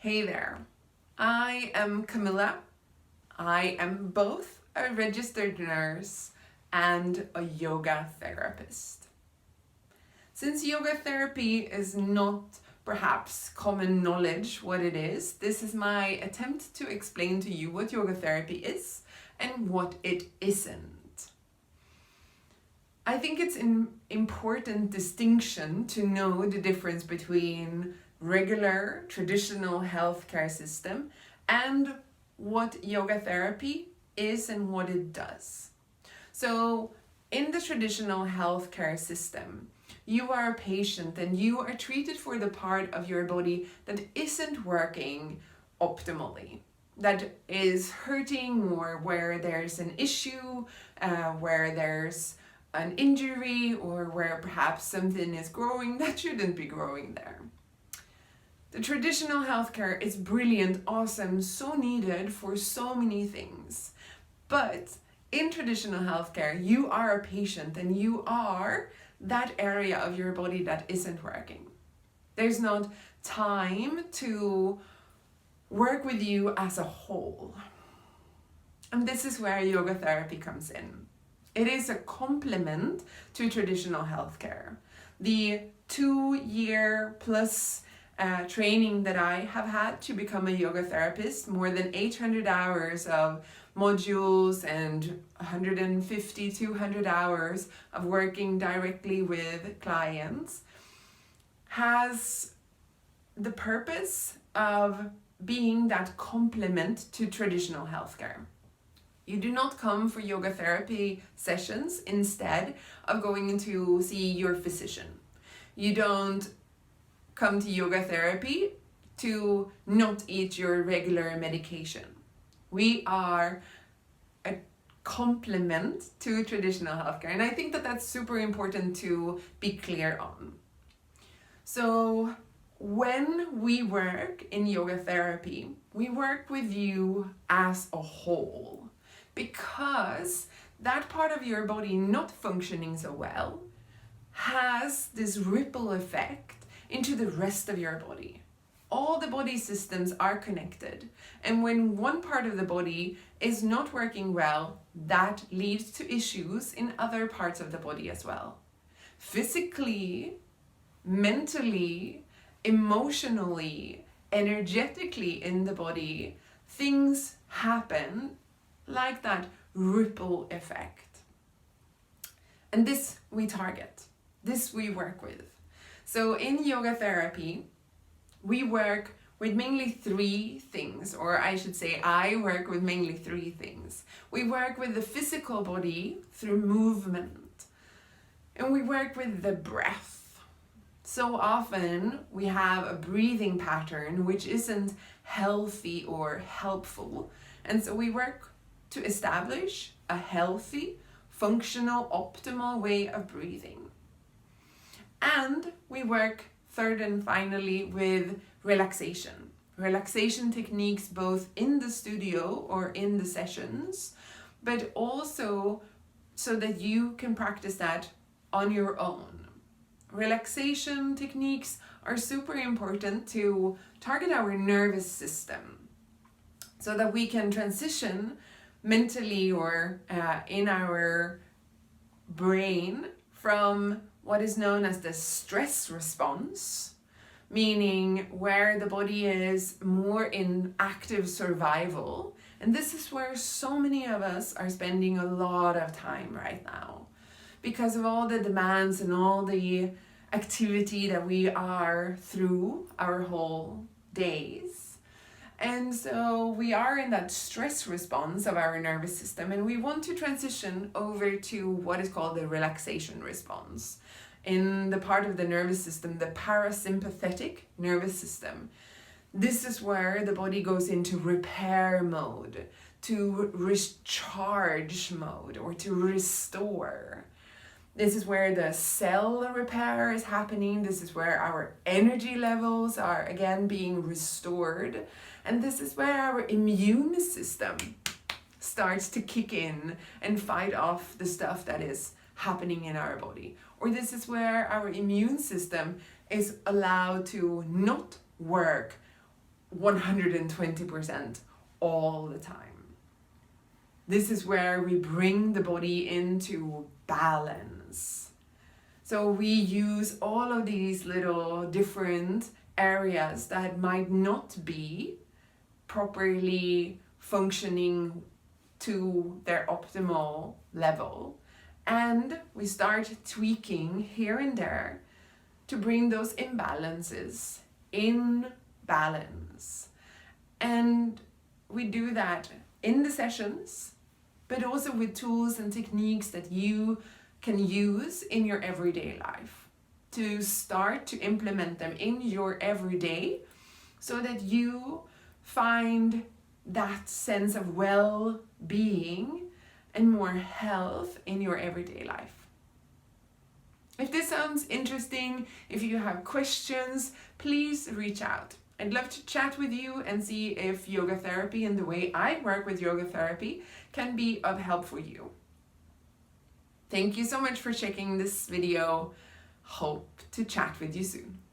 Hey there, I am Camilla. I am both a registered nurse and a yoga therapist. Since yoga therapy is not perhaps common knowledge what it is, this is my attempt to explain to you what yoga therapy is and what it isn't. I think it's an important distinction to know the difference between regular traditional healthcare system and what yoga therapy is and what it does. So in the traditional healthcare system, you are a patient and you are treated for the part of your body that isn't working optimally, that is hurting, or where there's an issue, where there's an injury, or where perhaps something is growing that shouldn't be growing there. The traditional healthcare is brilliant, awesome, so needed for so many things. But in traditional healthcare, you are a patient and you are that area of your body that isn't working. There's not time to work with you as a whole. And this is where yoga therapy comes in. It is a complement to traditional healthcare. The 2-year plus training that I have had to become a yoga therapist, more than 800 hours of modules and 150, 200 hours of working directly with clients, has the purpose of being that complement to traditional healthcare. You do not come for yoga therapy sessions instead of going to see your physician. You don't come to yoga therapy to not eat your regular medication. We are a complement to traditional healthcare, and I think that that's super important to be clear on. So when we work in yoga therapy, we work with you as a whole, because that part of your body not functioning so well has this ripple effect into the rest of your body. All the body systems are connected, and when one part of the body is not working well, that leads to issues in other parts of the body as well. Physically, mentally, emotionally, energetically in the body, things happen like that ripple effect. And this we target, this we work with. So in yoga therapy, we work with mainly 3 things, or I should say I work with mainly 3 things. We work with the physical body through movement, and we work with the breath. So often we have a breathing pattern which isn't healthy or helpful, and so we work to establish a healthy, functional, optimal way of breathing. And we work third and finally with relaxation. Relaxation techniques both in the studio or in the sessions, but also so that you can practice that on your own. Relaxation techniques are super important to target our nervous system so that we can transition mentally or in our brain from what is known as the stress response, meaning where the body is more in active survival. And this is where so many of us are spending a lot of time right now because of all the demands and all the activity that we are through our whole days. And so we are in that stress response of our nervous system, and we want to transition over to what is called the relaxation response. In the part of the nervous system, the parasympathetic nervous system. This is where the body goes into repair mode, to recharge mode, or to restore. This is where the cell repair is happening. This is where our energy levels are again being restored. And this is where our immune system starts to kick in and fight off the stuff that is happening in our body. Or this is where our immune system is allowed to not work 120% all the time. This is where we bring the body into balance. So we use all of these little different areas that might not be properly functioning to their optimal level, and we start tweaking here and there to bring those imbalances in balance. And we do that in the sessions, but also with tools and techniques that you can use in your everyday life to start to implement them in your everyday, so that you find that sense of well-being and more health in your everyday life. If this sounds interesting, if you have questions, please reach out. I'd love to chat with you and see if yoga therapy and the way I work with yoga therapy can be of help for you. Thank you so much for checking this video. Hope to chat with you soon.